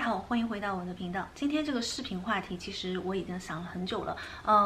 好，欢迎回到我的频道。今天这个视频话题，其实我已经想了很久了。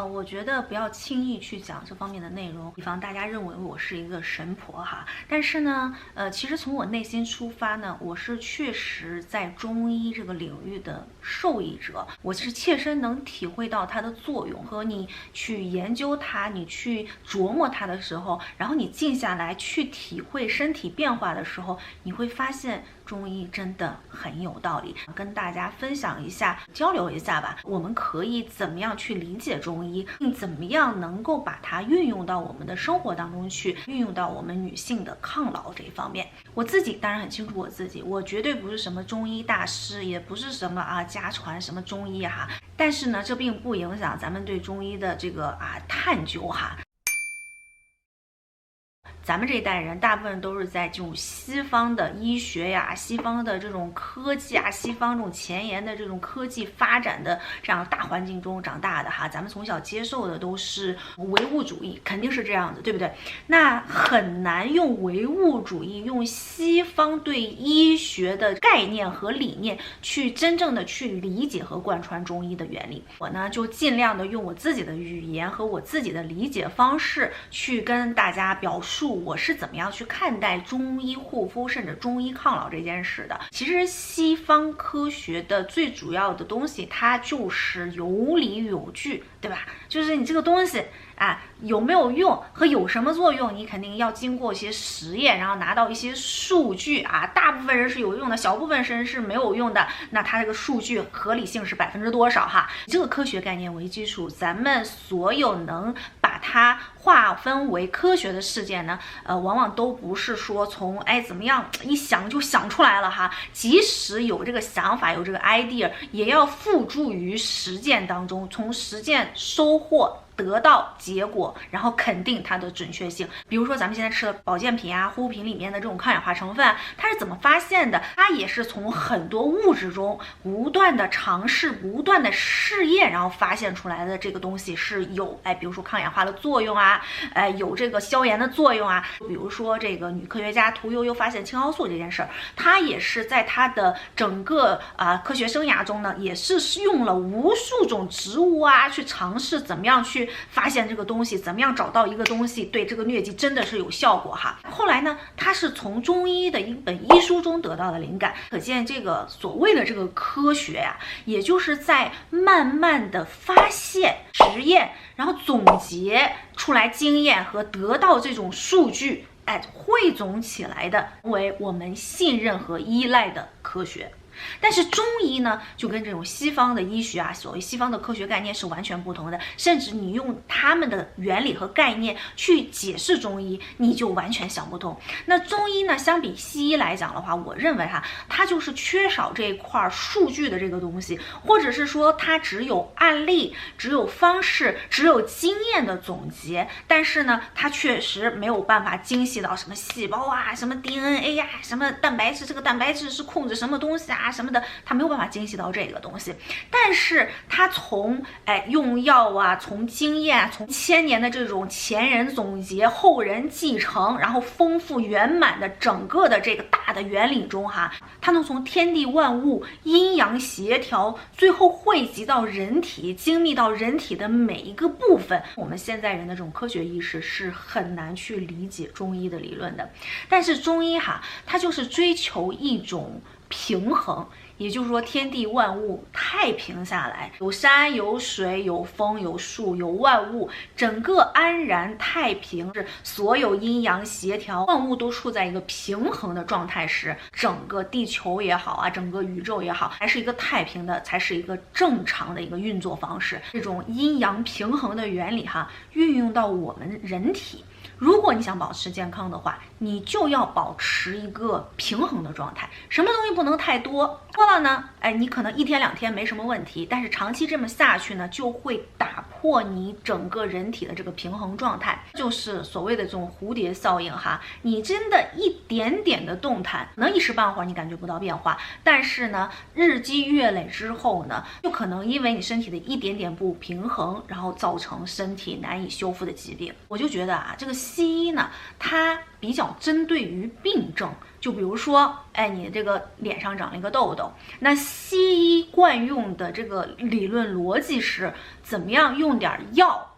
我觉得不要轻易去讲这方面的内容，以防大家认为我是一个神婆哈。但是呢，其实从我内心出发呢，我是确实在中医这个领域的受益者，我是切身能体会到它的作用。和你去研究它，你去琢磨它的时候，然后你静下来去体会身体变化的时候，你会发现中医真的很有道理。跟大家分享一下，交流一下吧。我们可以怎么样去理解中医，并怎么样能够把它运用到我们的生活当中去，运用到我们女性的抗老这一方面。我自己当然很清楚我自己，我绝对不是什么中医大师，也不是什么家传什么中医哈。但是呢，这并不影响咱们对中医的这个探究哈。咱们这一代人大部分都是在这种西方的医学呀、西方的这种科技啊、西方这种前沿的这种科技发展的这样大环境中长大的哈，咱们从小接受的都是唯物主义，肯定是这样的，对不对？那很难用唯物主义，用西方对医学的概念和理念去真正的去理解和贯穿中医的原理。我呢就尽量的用我自己的语言和我自己的理解方式去跟大家表述我是怎么样去看待中医护肤甚至中医抗老这件事的。其实西方科学的最主要的东西，它就是有理有据，对吧？就是你这个东西有没有用和有什么作用，你肯定要经过一些实验，然后拿到一些数据大部分人是有用的，小部分人是没有用的，那它这个数据合理性是多少哈？以这个科学概念为基础，咱们所有能把它划分为科学的事件呢，往往都不是说从怎么样一想就想出来了哈，即使有这个想法有这个 idea， 也要付诸于实践当中，从实践收获得到结果，然后肯定它的准确性。比如说咱们现在吃的保健品护肤品里面的这种抗氧化成分，它是怎么发现的？它也是从很多物质中不断的尝试、不断的试验，然后发现出来的这个东西是有比如说抗氧化的作用有这个消炎的作用比如说这个女科学家屠呦呦发现青蒿素这件事儿，她也是在她的整个科学生涯中呢，也是用了无数种植物去尝试怎么样去发现这个东西，怎么样找到一个东西对这个疟疾真的是有效果哈。后来呢，他是从中医的一本医书中得到的灵感，可见这个所谓的这个科学也就是在慢慢的发现、实验，然后总结出来经验和得到这种数据，汇总起来的为我们信任和依赖的科学。但是中医呢，就跟这种西方的医学所谓西方的科学概念是完全不同的，甚至你用他们的原理和概念去解释中医，你就完全想不通。那中医呢，相比西医来讲的话，我认为它就是缺少这一块数据的这个东西，或者是说它只有案例、只有方式、只有经验的总结，但是呢，它确实没有办法精细到什么细胞什么 DNA 什么蛋白质，这个蛋白质是控制什么东西什么的，他没有办法精细到这个东西。但是他从用药从经验，从1000年的这种前人总结后人继承，然后丰富圆满的整个的这个大的原理中他能从天地万物阴阳协调，最后汇集到人体，精密到人体的每一个部分。我们现在人的这种科学意识是很难去理解中医的理论的，但是中医它就是追求一种平衡，也就是说天地万物太平下来，有山有水有风有树有万物，整个安然太平，是所有阴阳协调，万物都处在一个平衡的状态时，整个地球也好整个宇宙也好，还是一个太平的，才是一个正常的一个运作方式。这种阴阳平衡的原理运用到我们人体，如果你想保持健康的话，你就要保持一个平衡的状态，什么东西不能太多了呢，你可能1天2天没什么问题，但是长期这么下去呢，就会打破你整个人体的这个平衡状态，就是所谓的这种蝴蝶效应你真的一点点的动弹，能一时半会儿你感觉不到变化，但是呢，日积月累之后呢，就可能因为你身体的一点点不平衡，然后造成身体难以修复的疾病。我就觉得这个西医呢，它比较针对于病症，就比如说，你这个脸上长了一个痘痘，那西医惯用的这个理论逻辑是怎么样用点药，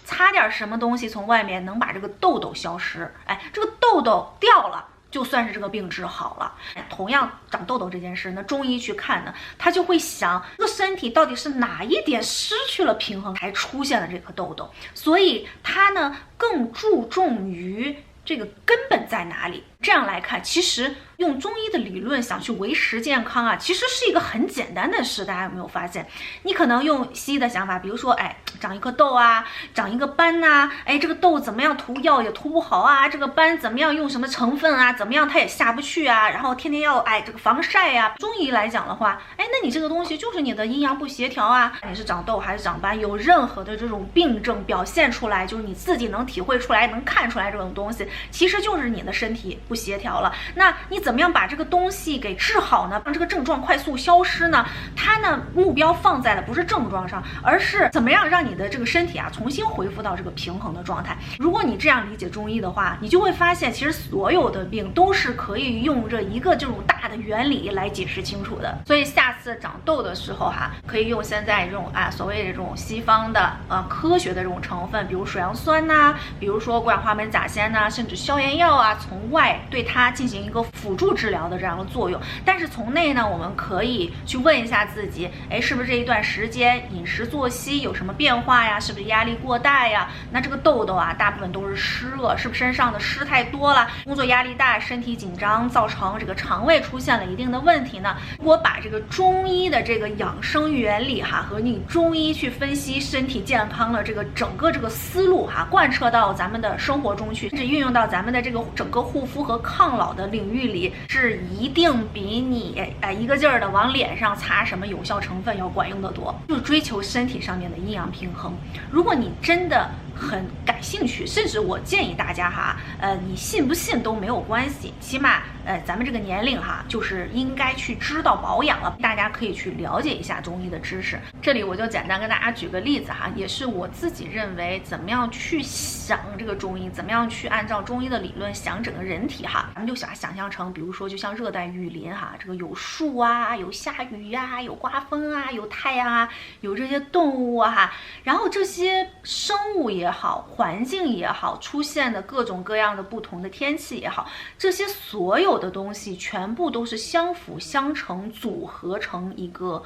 擦点什么东西从外面能把这个痘痘消失，这个痘痘掉了，就算是这个病治好了。同样长痘痘这件事呢，中医去看呢，他就会想这个身体到底是哪一点失去了平衡才出现了这颗痘痘，所以他呢更注重于这个根本在哪里。这样来看，其实用中医的理论想去维持健康啊，其实是一个很简单的事。大家有没有发现？你可能用西医的想法，比如说，长一颗痘啊，长一个斑呐，这个痘怎么样涂药也涂不好啊，这个斑怎么样用什么成分啊，怎么样它也下不去啊，然后天天要这个防晒呀。中医来讲的话，那你这个东西就是你的阴阳不协调啊，你是长痘还是长斑，有任何的这种病症表现出来，就是你自己能体会出来、能看出来这种东西，其实就是你的身体不协调了。那你怎么样把这个东西给治好呢？让这个症状快速消失呢？它呢目标放在了不是症状上，而是怎么样让你的这个身体重新恢复到这个平衡的状态。如果你这样理解中医的话，你就会发现其实所有的病都是可以用这一个这种大的原理来解释清楚的。所以下次长痘的时候可以用现在这种所谓的这种西方的科学的这种成分，比如水杨酸呐，比如说过氧化锰甲酰呐，甚至消炎药从外对它进行一个辅助治疗的这样的作用。但是从内呢，我们可以去问一下自己，是不是这一段时间饮食作息有什么变化呀？是不是压力过大呀？那这个痘痘大部分都是湿热，是不是身上的湿太多了？工作压力大，身体紧张，造成这个肠胃出现了一定的问题呢？我把这个中医的这个养生原理和你中医去分析身体健康的这个整个这个思路贯彻到咱们的生活中去，甚至运用到咱们的这个整个护肤和抗老的领域里，是一定比你一个劲儿的往脸上擦什么有效成分要管用的多。就是追求身体上面的阴阳平衡。如果你真的很感兴趣，甚至我建议大家你信不信都没有关系，起码咱们这个年龄就是应该去知道保养了，大家可以去了解一下中医的知识。这里我就简单跟大家举个例子也是我自己认为怎么样去想这个中医，怎么样去按照中医的理论想整个人体咱们就想象成，比如说就像热带雨林这个有树有下雨有刮风有太阳有这些动物然后这些生物也好，环境也好，出现的各种各样的不同的天气也好，这些所有的东西全部都是相辅相成，组合成一个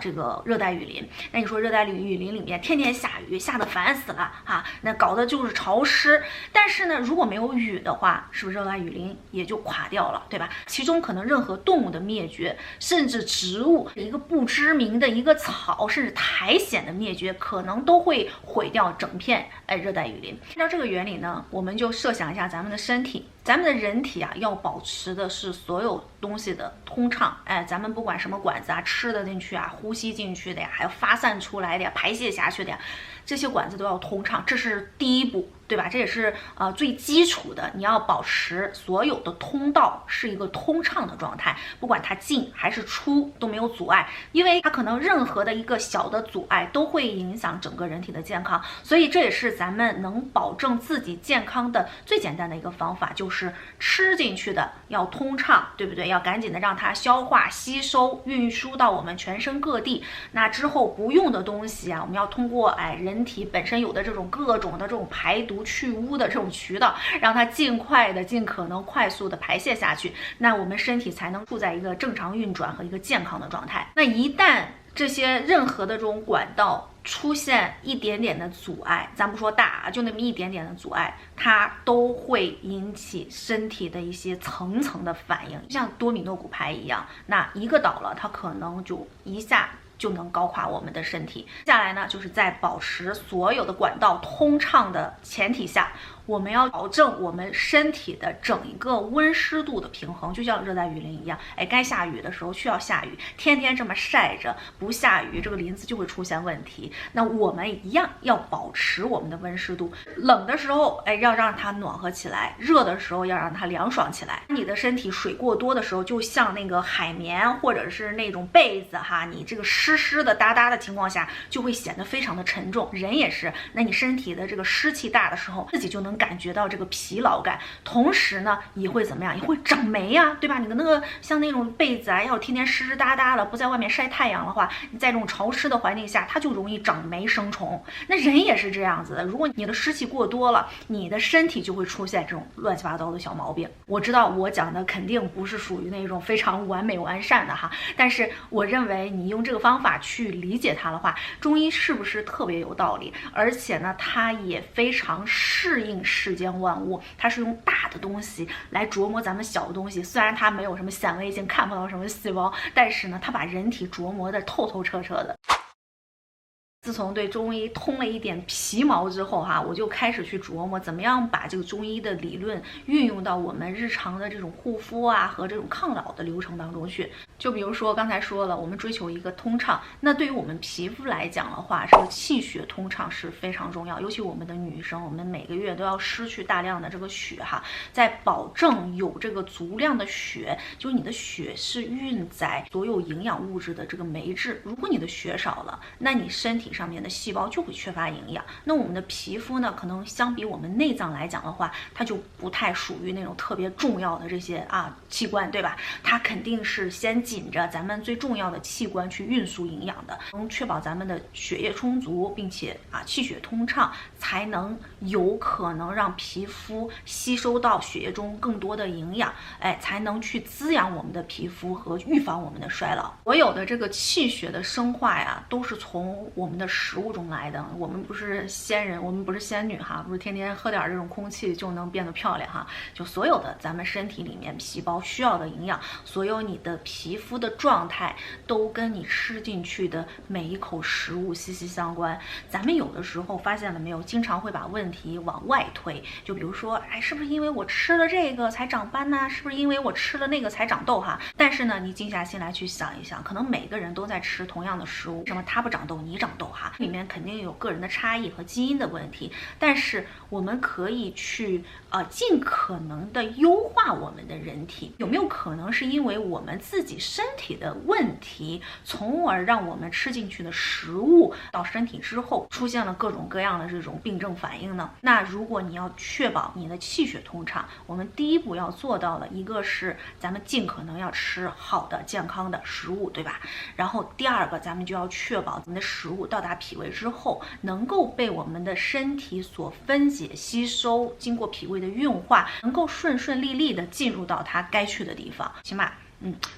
这个热带雨林。那你说热带雨林里面天天下雨，下得烦死了那搞得就是潮湿。但是呢，如果没有雨的话，是不是热带雨林也就垮掉了，对吧？其中可能任何动物的灭绝，甚至植物一个不知名的一个草，甚至苔藓的灭绝，可能都会毁掉整片热带雨林。按照这个原理呢，我们就设想一下咱们的身体，咱们的人体要保持的是所有东西的通畅。咱们不管什么管子吃的进去呼吸进去的还有发散出来的排泄下去的这些管子都要通畅，这是第一步，对吧？这也是最基础的，你要保持所有的通道是一个通畅的状态，不管它进还是出都没有阻碍，因为它可能任何的一个小的阻碍都会影响整个人体的健康。所以这也是咱们能保证自己健康的最简单的一个方法，就是吃进去的要通畅，对不对？要赶紧的让它消化吸收，运输到我们全身各地。那之后不用的东西我们要通过人体本身有的这种各种的这种排毒去污的这种渠道，让它尽快的尽可能快速的排泄下去，那我们身体才能处在一个正常运转和一个健康的状态。那一旦这些任何的这种管道出现一点点的阻碍，咱不说大就那么一点点的阻碍，它都会引起身体的一些层层的反应，像多米诺骨牌一样，那一个倒了，它可能就一下就能搞垮我们的身体。接下来呢，就是在保持所有的管道通畅的前提下，我们要保证我们身体的整一个温湿度的平衡，就像热带雨林一样，该下雨的时候需要下雨，天天这么晒着不下雨，这个林子就会出现问题。那我们一样要保持我们的温湿度，冷的时候要让它暖和起来，热的时候要让它凉爽起来。你的身体水过多的时候，就像那个海绵或者是那种被子你这个湿的哒哒的情况下，就会显得非常的沉重。人也是，那你身体的这个湿气大的时候，自己就能能感觉到这个疲劳感，同时呢，也会怎么样？也会长霉呀，对吧？你的那个像那种被子啊，要天天湿湿哒哒的，不在外面晒太阳的话，你在这种潮湿的环境下，它就容易长霉生虫。那人也是这样子的，如果你的湿气过多了，你的身体就会出现这种乱七八糟的小毛病。我知道我讲的肯定不是属于那种非常完美完善的哈，但是我认为你用这个方法去理解它的话，中医是不是特别有道理？而且呢，它也非常适应世间万物，它是用大的东西来琢磨咱们小的东西。虽然它没有什么显微镜，看不到什么细胞，但是呢，它把人体琢磨的透透彻彻的。自从对中医通了一点皮毛之后哈，我就开始去琢磨怎么样把这个中医的理论运用到我们日常的这种护肤啊和这种抗老的流程当中去。就比如说刚才说了，我们追求一个通畅，那对于我们皮肤来讲的话，这个气血通畅是非常重要。尤其我们的女生，我们每个月都要失去大量的这个血哈，在保证有这个足量的血，就是你的血是运载所有营养物质的这个酶质。如果你的血少了，那你身体上面的细胞就会缺乏营养。那我们的皮肤呢，可能相比我们内脏来讲的话，它就不太属于那种特别重要的这些器官，对吧？它肯定是先紧着咱们最重要的器官去运输营养的，能确保咱们的血液充足，并且气血通畅，才能有可能让皮肤吸收到血液中更多的营养，才能去滋养我们的皮肤和预防我们的衰老。所有的这个气血的生化呀，都是从我们的食物中来的。我们不是仙人，我们不是仙女哈，不是天天喝点这种空气就能变得漂亮哈。就所有的咱们身体里面细胞需要的营养，所有你的皮肤的状态，都跟你吃进去的每一口食物息息相关。咱们有的时候发现了没有，经常会把问题往外推，就比如说，是不是因为我吃了这个才长斑呢？是不是因为我吃了那个才长痘哈？但是呢，你静下心来去想一想，可能每个人都在吃同样的食物，为什么他不长痘，你长痘哈？里面肯定有个人的差异和基因的问题，但是我们可以去尽可能的优化我们的人体。有没有可能是因为我们自己身体的问题，从而让我们吃进去的食物到身体之后出现了各种各样的这种病症反应呢？那如果你要确保你的气血通畅，我们第一步要做到了，一个是咱们尽可能要吃好的健康的食物，对吧？然后第二个，咱们就要确保咱们的食物到达脾胃之后，能够被我们的身体所分解吸收，经过脾胃的运化，能够顺顺利利的进入到它该去的地方，起码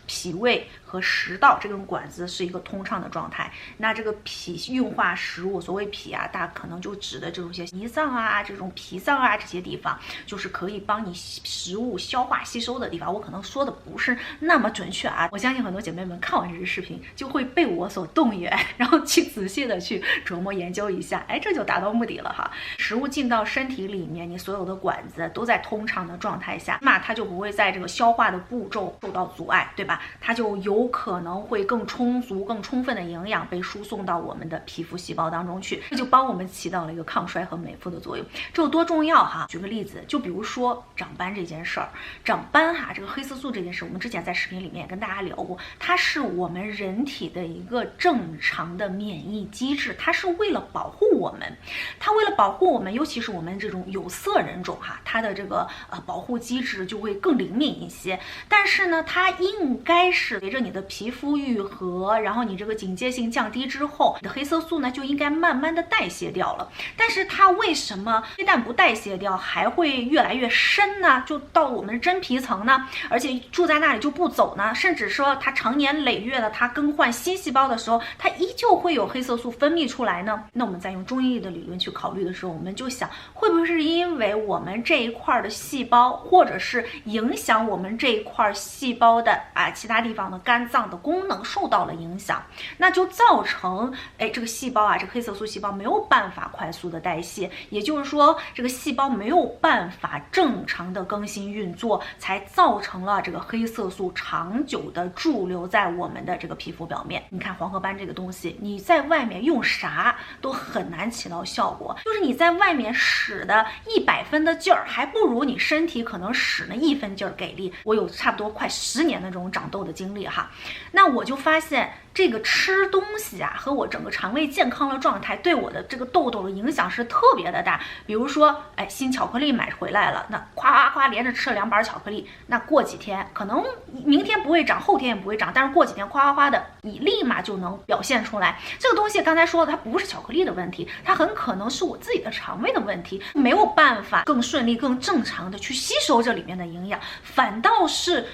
脾胃和食道这根管子是一个通畅的状态。那这个脾运化食物，所谓脾大家可能就指的这种些胰脏这种脾脏这些地方，就是可以帮你食物消化吸收的地方。我可能说的不是那么准确我相信很多姐妹们看完这支视频就会被我所动员，然后去仔细的去琢磨研究一下，这就达到目的了哈。食物进到身体里面，你所有的管子都在通畅的状态下，那它就不会在这个消化的步骤受到阻碍，对吧？它就有可能会更充足、更充分的营养被输送到我们的皮肤细胞当中去，这就帮我们起到了一个抗衰和美肤的作用。这有多重要哈？举个例子，就比如说长斑这件事儿，长斑这个黑色素这件事，我们之前在视频里面也跟大家聊过，它是我们人体的一个正常的免疫机制，它是为了保护我们，它为了保护我们，尤其是我们这种有色人种它的这个保护机制就会更灵敏一些。但是呢，它应该是随着你的皮肤愈合，然后你这个警戒性降低之后，你的黑色素呢就应该慢慢的代谢掉了。但是它为什么非但不代谢掉，还会越来越深呢？就到我们的真皮层呢，而且住在那里就不走呢？甚至说它长年累月的它更换新细胞的时候，它依旧会有黑色素分泌出来呢？那我们在用中医的理论去考虑的时候，我们就想，会不会是因为我们这一块的细胞，或者是影响我们这一块细胞的其他地方的肝脏的功能受到了影响，那就造成这个细胞这个黑色素细胞没有办法快速的代谢，也就是说这个细胞没有办法正常的更新运作，才造成了这个黑色素长久的驻留在我们的这个皮肤表面。你看黄褐斑这个东西，你在外面用啥都很难起到效果，就是你在外面使的100分的劲儿，还不如你身体可能使那1分劲儿给力。我有差不多快10年的这种长痘的经历哈，那我就发现这个吃东西啊和我整个肠胃健康的状态对我的这个痘痘的影响是特别的大。比如说，哎，新巧克力买回来了，那夸夸连着吃了2板巧克力，那过几天可能明天不会长，后天也不会长，但是过几天夸夸夸的，你立马就能表现出来。这个东西刚才说的，它不是巧克力的问题，它很可能是我自己的肠胃的问题，没有办法更顺利、更正常的去吸收这里面的营养，反倒是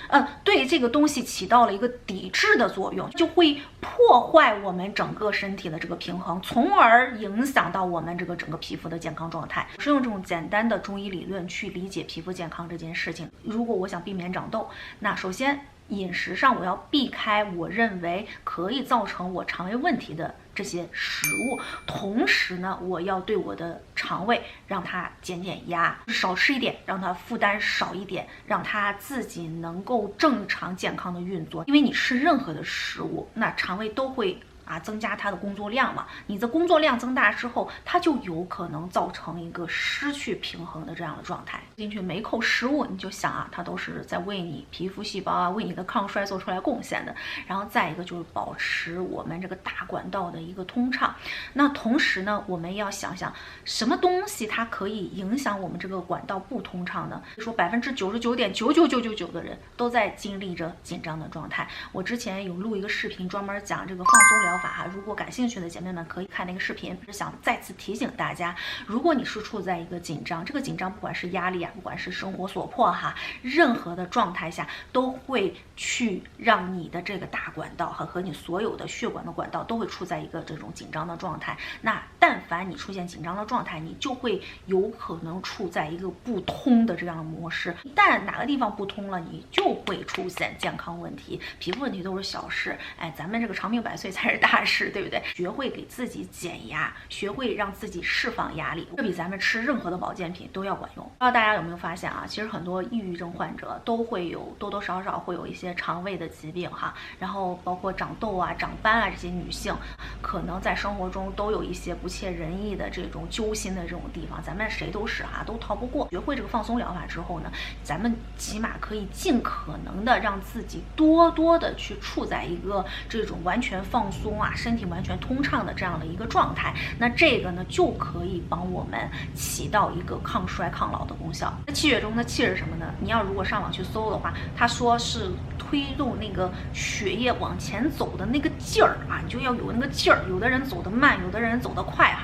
对这个东西起到了一个抵制的作用，就会破坏我们整个身体的这个平衡，从而影响到我们这个整个皮肤的健康状态。是用这种简单的中医理论去理解皮肤健康这件事情。如果我想避免长痘，那首先饮食上我要避开我认为可以造成我肠胃问题的这些食物，同时呢，我要对我的肠胃让它减压，少吃一点，让它负担少一点，让它自己能够正常健康的运作。因为你吃任何的食物，那肠胃都会增加它的工作量嘛，你的工作量增大之后，它就有可能造成一个失去平衡的这样的状态。进去每一口食物，你就想它都是在为你皮肤细胞为你的抗衰做出来贡献的。然后再一个就是保持我们这个大管道的一个通畅。那同时呢，我们要想想什么东西它可以影响我们这个管道不通畅呢？说99.99999%的人都在经历着紧张的状态。我之前有录一个视频专门讲这个放松疗法如果感兴趣的姐妹们可以看那个视频。是想再次提醒大家，如果你是处在一个紧张，这个紧张不管是压力不管是生活所迫任何的状态下都会去让你的这个大管道和你所有的血管的管道都会处在一个这种紧张的状态。那但凡你出现紧张的状态，你就会有可能处在一个不通的这样的模式。一旦哪个地方不通了，你就会出现健康问题。皮肤问题都是小事，咱们这个长命百岁才是大事，对不对？学会给自己减压，学会让自己释放压力，这比咱们吃任何的保健品都要管用。不知道大家有没有发现其实很多抑郁症患者都会有多多少少会有一些肠胃的疾病然后包括长痘长斑这些女性可能在生活中都有一些不切人意的这种揪心的这种地方，咱们谁都是都逃不过。学会这个放松疗法之后呢，咱们起码可以尽可能的让自己多多的去处在一个这种完全放松身体完全通畅的这样的一个状态。那这个呢就可以帮我们起到一个抗衰抗老的功效。那气血中的气是什么呢？你要如果上网去搜的话，他说是推动那个血液往前走的那个劲儿你就要有那个劲儿。有的人走得慢，有的人走得快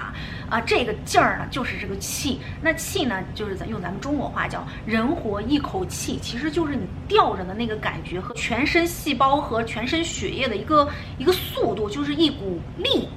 这个劲儿呢就是这个气。那气呢就是用咱们中国话叫人活一口气，其实就是你吊着的那个感觉和全身细胞和全身血液的一个速度，就是一股力。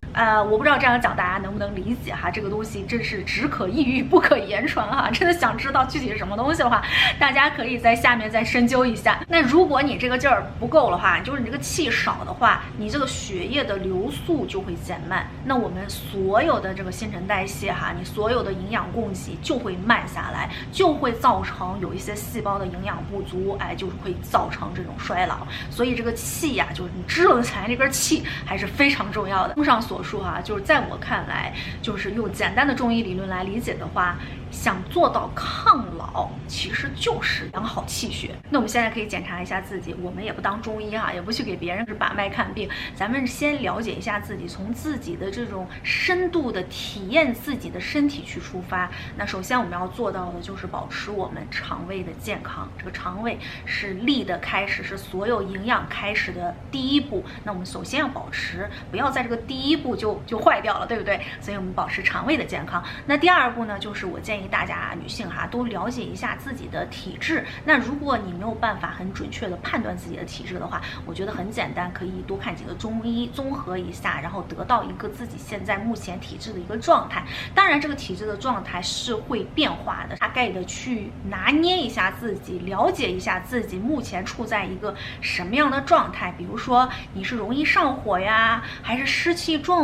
我不知道这样讲大家能不能理解这个东西真是只可意喻不可言传真的想知道具体是什么东西的话，大家可以在下面再深究一下。那如果你这个劲儿不够的话，就是你这个气少的话，你这个血液的流速就会减慢，那我们所有的这个新陈代谢你所有的营养供给就会慢下来，就会造成有一些细胞的营养不足，就是会造成这种衰老。所以这个气就是你支棱起来这根气还是非常重要的。综上所述就是在我看来，就是用简单的中医理论来理解的话，想做到抗老其实就是养好气血。那我们现在可以检查一下自己，我们也不当中医也不去给别人把脉看病，咱们先了解一下自己，从自己的这种深度的体验自己的身体去出发。那首先我们要做到的就是保持我们肠胃的健康。这个肠胃是力的开始，是所有营养开始的第一步。那我们首先要保持，不要在这个第一步就坏掉了，对不对？所以我们保持肠胃的健康。那第二步呢，就是我建议大家女性都了解一下自己的体质。那如果你没有办法很准确的判断自己的体质的话，我觉得很简单，可以多看几个中医，综合一下，然后得到一个自己现在目前体质的一个状态。当然这个体质的状态是会变化的，大概的去拿捏一下自己，了解一下自己目前处在一个什么样的状态。比如说你是容易上火呀，还是湿气重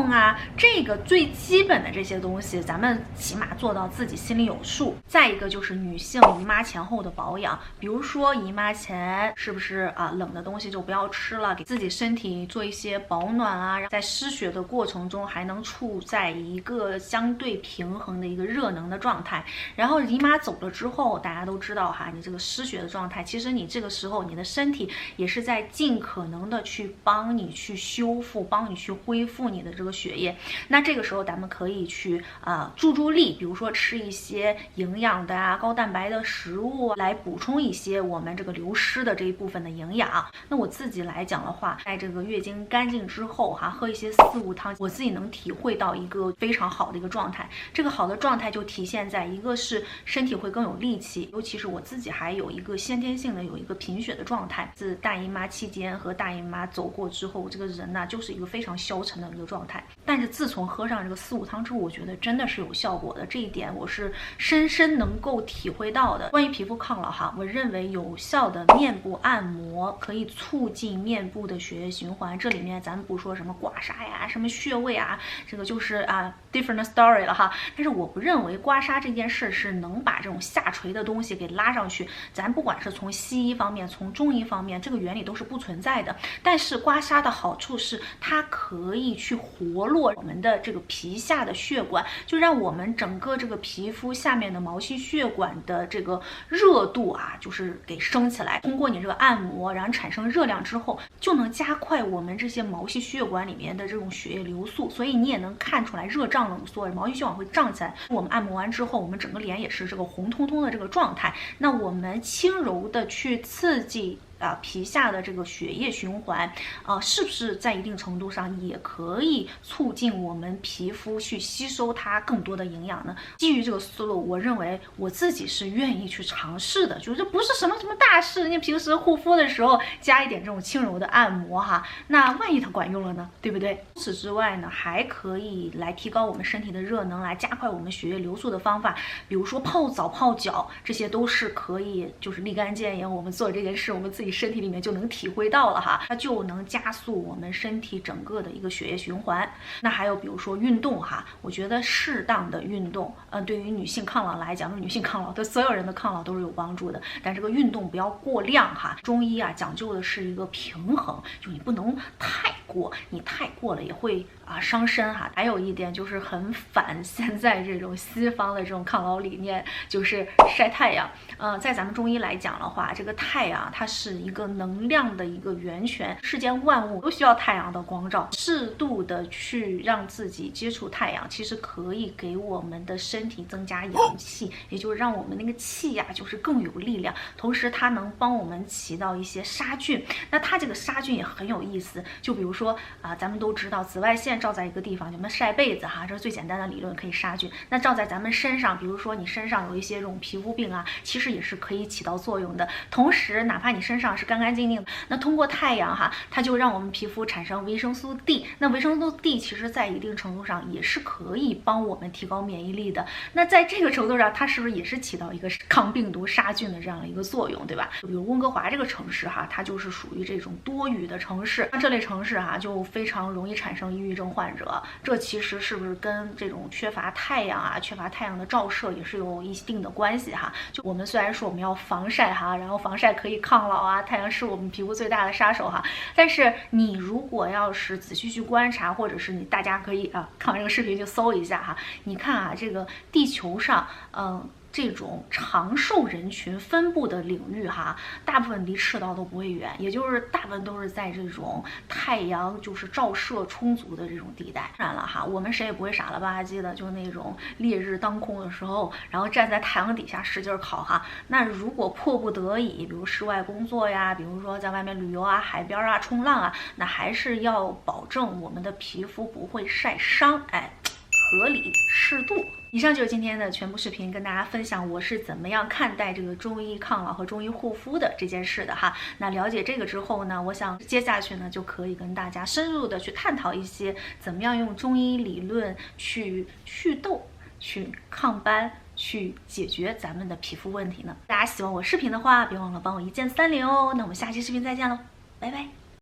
这个最基本的这些东西咱们起码做到自己心里有数。再一个就是女性姨妈前后的保养，比如说姨妈前是不是冷的东西就不要吃了，给自己身体做一些保暖啊，在失血的过程中还能处在一个相对平衡的一个热能的状态。然后姨妈走了之后，大家都知道哈，你这个失血的状态，其实你这个时候你的身体也是在尽可能的去帮你去修复，帮你去恢复你的这个血液。那这个时候咱们可以去助力，比如说吃一些营养的高蛋白的食物来补充一些我们这个流失的这一部分的营养。那我自己来讲的话，在这个月经干净之后喝一些四物汤，我自己能体会到一个非常好的一个状态。这个好的状态就体现在一个是身体会更有力气，尤其是我自己还有一个先天性的有一个贫血的状态，自大姨妈期间和大姨妈走过之后，这个人呢就是一个非常消沉的一个状态。但是自从喝上这个四物汤之后，我觉得真的是有效果的，这一点我是深深能够体会到的。关于皮肤抗老我认为有效的面部按摩可以促进面部的血液循环。这里面咱们不说什么刮痧呀，什么穴位这个就是different story 了但是我不认为刮痧这件事是能把这种下垂的东西给拉上去。咱不管是从西医方面，从中医方面，这个原理都是不存在的。但是刮痧的好处是，它可以去活络我们的这个皮下的血管，就让我们整个这个皮肤下面的毛细血管的这个热度就是给升起来。通过你这个按摩，然后产生热量之后，就能加快我们这些毛细血管里面的这种血液流速，所以你也能看出来热胀冷缩，毛细血管会胀起来。我们按摩完之后，我们整个脸也是这个红彤彤的这个状态。那我们轻柔的去刺激皮下的这个血液循环是不是在一定程度上也可以促进我们皮肤去吸收它更多的营养呢？基于这个思路，我认为我自己是愿意去尝试的，就是这不是什么大事，你平时护肤的时候加一点这种轻柔的按摩那万一它管用了呢，对不对？除此之外呢，还可以来提高我们身体的热能，来加快我们血液流速的方法，比如说泡澡、泡脚，这些都是可以就是立竿见影。我们做这件事，我们自己身体里面就能体会到了它就能加速我们身体整个的一个血液循环。那还有比如说运动我觉得适当的运动对于女性抗老来讲，女性抗老对所有人的抗老都是有帮助的，但这个运动不要过量中医讲究的是一个平衡，就你不能太过，你太过了也会伤身还有一点就是很反现在这种西方的这种抗老理念，就是晒太阳。在咱们中医来讲的话，这个太阳它是一个能量的一个源泉，世间万物都需要太阳的光照，适度的去让自己接触太阳，其实可以给我们的身体增加阳气，也就是让我们那个气就是更有力量，同时它能帮我们起到一些杀菌。那它这个杀菌也很有意思，就比如说咱们都知道紫外线照在一个地方，我们晒被子这是最简单的理论，可以杀菌。那照在咱们身上，比如说你身上有一些这种皮肤病其实也是可以起到作用的。同时哪怕你身上是干干净净的，那通过太阳它就让我们皮肤产生维生素 D。 那维生素 D 其实在一定程度上也是可以帮我们提高免疫力的。那在这个程度上，它是不是也是起到一个抗病毒杀菌的这样的一个作用，对吧？就比如温哥华这个城市它就是属于这种多雨的城市，那这类城市就非常容易产生抑郁症患者。这其实是不是跟这种缺乏太阳缺乏太阳的照射也是有一定的关系就我们虽然说我们要防晒然后防晒可以抗老太阳是我们皮肤最大的杀手但是你如果要是仔细去观察，或者是大家可以看完这个视频就搜一下你看这个地球上这种长寿人群分布的领域大部分离赤道都不会远，也就是大部分都是在这种太阳就是照射充足的这种地带。当然了我们谁也不会傻了吧唧的，就那种烈日当空的时候，然后站在太阳底下使劲烤那如果迫不得已，比如室外工作呀，比如说在外面旅游海边冲浪那还是要保证我们的皮肤不会晒伤，合理适度。以上就是今天的全部视频，跟大家分享我是怎么样看待这个中医抗老和中医护肤的这件事的那了解这个之后呢，我想接下去呢就可以跟大家深入的去探讨一些怎么样用中医理论去祛痘、去抗斑、去解决咱们的皮肤问题呢。大家喜欢我视频的话，别忘了帮我一键3连哦。那我们下期视频再见喽，拜拜。